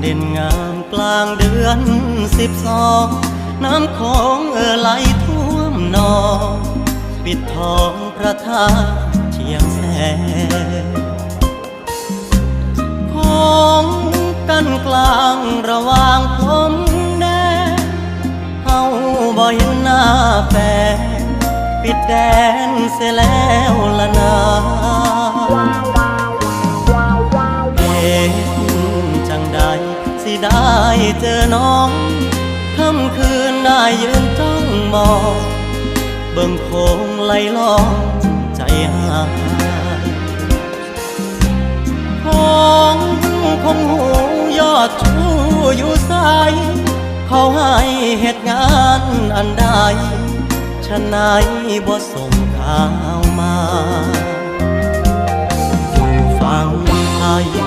เด่นงามกลางเดือน12น้ำโขงไหลท่วมนองปิดทองพระธาตุเชียงแสนของกันกลางระหว่างพรมแดนเฮาบ่เห็นหน้าแฟนปิดแดนเสียแล้วละนาเห็นจังใดสิได้เจอน้องค่ำคืนได้ยืนจ้องมองเบิ่งโคงไหลลองใจหายของคงหูยอดชูอยู่ใสเขาให้เหตุงานอันใดฉะไหนบ่ส่งข่าวมาอยู่ฝั่งไทย